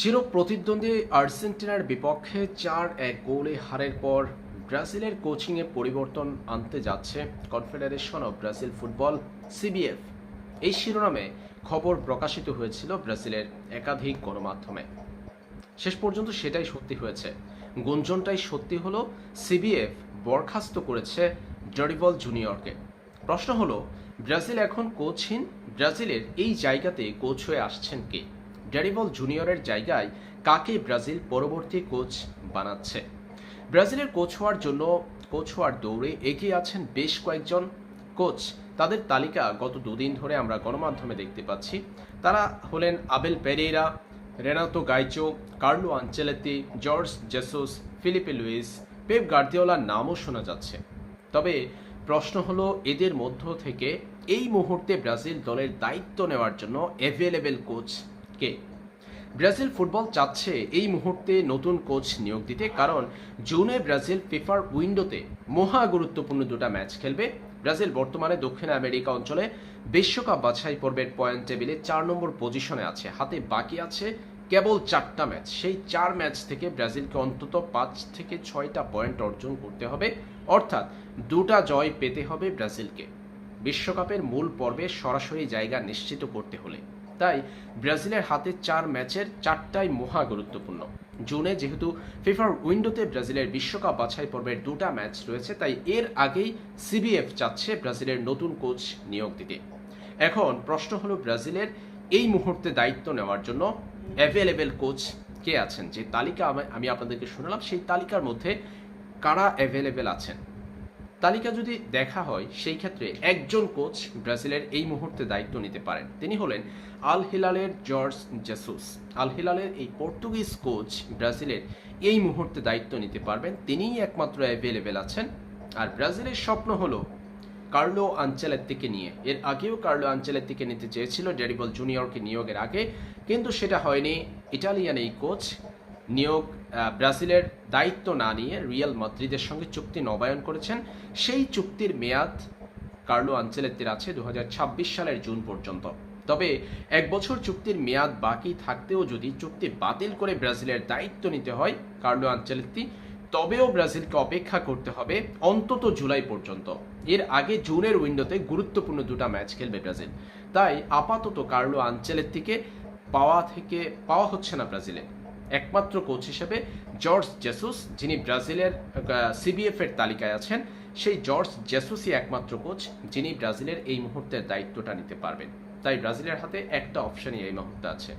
চিরপ্রতিদ্বন্দ্বী আর্জেন্টিনার বিপক্ষে 4-1 গোলে হারের পর ব্রাজিলের কোচিংয়ে পরিবর্তন আনতে যাচ্ছে confederation of Brazil football CBF. এই শিরোনামে খবর প্রকাশিত হয়েছিল ব্রাজিলের একাধিক গণমাধ্যমে। শেষ পর্যন্ত সেটাই সত্যি হয়েছে। গুঞ্জনটাই সত্যি হলো, সিবিএফ বরখাস্ত করেছে ডরিবল জুনিয়রকে। প্রশ্ন হলো, ব্রাজিল এখন কোচহীন। ব্রাজিলের এই জায়গাতে কোচ হয়ে আসছেন কে? ডরিবল জুনিয়রের জায়গায় কাকে ব্রাজিল পরবর্তী কোচ বানাচ্ছে? ব্রাজিলের কোচ হওয়ার দৌড়ে এগিয়ে আছেন বেশ কয়েকজন কোচ। তাদের তালিকা গত দুদিন ধরে আমরা গণমাধ্যমে দেখতে পাচ্ছি। তারা হলেন Abel Pereira, Renato Gaucho, Carlo Ancelotti, Jorge Jesus, Filipe Luis, Pep গার্দিওলার নামও শোনা যাচ্ছে। তবে প্রশ্ন হলো, এদের মধ্য থেকে এই মুহূর্তে ব্রাজিল দলের দায়িত্ব নেওয়ার জন্য অ্যাভেলেবেল কোচ কে? ব্রাজিল ফুটবল চাচ্ছে এই মুহূর্তে নতুন কোচ নিয়োগ দিতে, কারণ জুনে ব্রাজিল ফিফার উইন্ডোতে মহা গুরুত্বপূর্ণ দুটো ম্যাচ খেলবে। ব্রাজিল বর্তমানে দক্ষিণ আমেরিকা অঞ্চলে বিশ্বকাপ বাছাই পর্বের পয়েন্ট টেবিলে 4 নম্বর পজিশনে আছে। হাতে বাকি আছে কেবল 4টা ম্যাচ। সেই 4 ম্যাচ থেকে ব্রাজিলকে অন্তত 5 থেকে 6টা পয়েন্ট অর্জন করতে হবে, অর্থাৎ 2টা জয় পেতে হবে ব্রাজিলকে বিশ্বকাপের মূল পর্বে সরাসরি জায়গা নিশ্চিত করতে হলে। তাই ব্রাজিলের হাতে 4 ম্যাচের 4টাই মহা গুরুত্বপূর্ণ। জুনে যেহেতু ফিফার উইন্ডোতে ব্রাজিলের বিশ্বকাপ বাছাই পর্বের 2টা ম্যাচ রয়েছে, তাই এর আগেই সিবিএফ চাচ্ছে ব্রাজিলের নতুন কোচ নিয়োগ দিতে। এখন প্রশ্ন হলো, ব্রাজিলের এই মুহূর্তে দায়িত্ব নেওয়ার জন্য অ্যাভেলেবেল কোচ কে আছেন? যে তালিকা আমি আপনাদেরকে শোনালাম, সেই তালিকার মধ্যে কারা অ্যাভেলেবেল আছেন তালিকা যদি দেখা হয়, সেই ক্ষেত্রে একজন কোচ ব্রাজিলের এই মুহূর্তে দায়িত্ব নিতে পারেন। তিনি হলেন আল হিলালের জর্জ জেসুস। আল হিলালের এই পর্তুগিজ কোচ ব্রাজিলের এই মুহূর্তে দায়িত্ব নিতে পারবেন, তিনিই একমাত্র অ্যাভেলেবেল আছেন। আর ব্রাজিলের স্বপ্ন হলো কার্লো আনচেলত্তিকে নিয়ে। এর আগেও কার্লো আনচেলত্তিকে নিতে চেয়েছিল ডরিবল জুনিয়রকে নিয়োগের আগে, কিন্তু সেটা হয়নি। ইটালিয়ান এই কোচ নিয়োগ ব্রাজিলের দায়িত্ব না নিয়ে রিয়াল মাদ্রিদের সঙ্গে চুক্তি নবায়ন করেছেন। সেই চুক্তির মেয়াদ কার্লো আনচেলত্তির আছে 2026 সালের জুন পর্যন্ত। তবে 1 বছর চুক্তির মেয়াদ বাকি থাকতেও যদি চুক্তি বাতিল করে ব্রাজিলের দায়িত্ব নিতে হয় কার্লো আনচেলত্তি, তবেও ব্রাজিলকে অপেক্ষা করতে হবে অন্তত জুলাই পর্যন্ত। এর আগে জুনের উইন্ডোতে গুরুত্বপূর্ণ 2টা ম্যাচ খেলবে ব্রাজিল। তাই আপাতত কার্লো আনচেলত্তিকে পাওয়া হচ্ছে না ব্রাজিলে। একমাত্র কোচ হিসেবে জর্জ জেসুস, যিনি ব্রাজিলের সিবিএফ এর তালিকায় আছেন, সেই জর্জ জেসুসই একমাত্র কোচ যিনি ব্রাজিলের এই মুহূর্তের দায়িত্বটা নিতে পারবেন। তাই ব্রাজিলের হাতে একটা অপশনই এই মুহূর্তে আছে।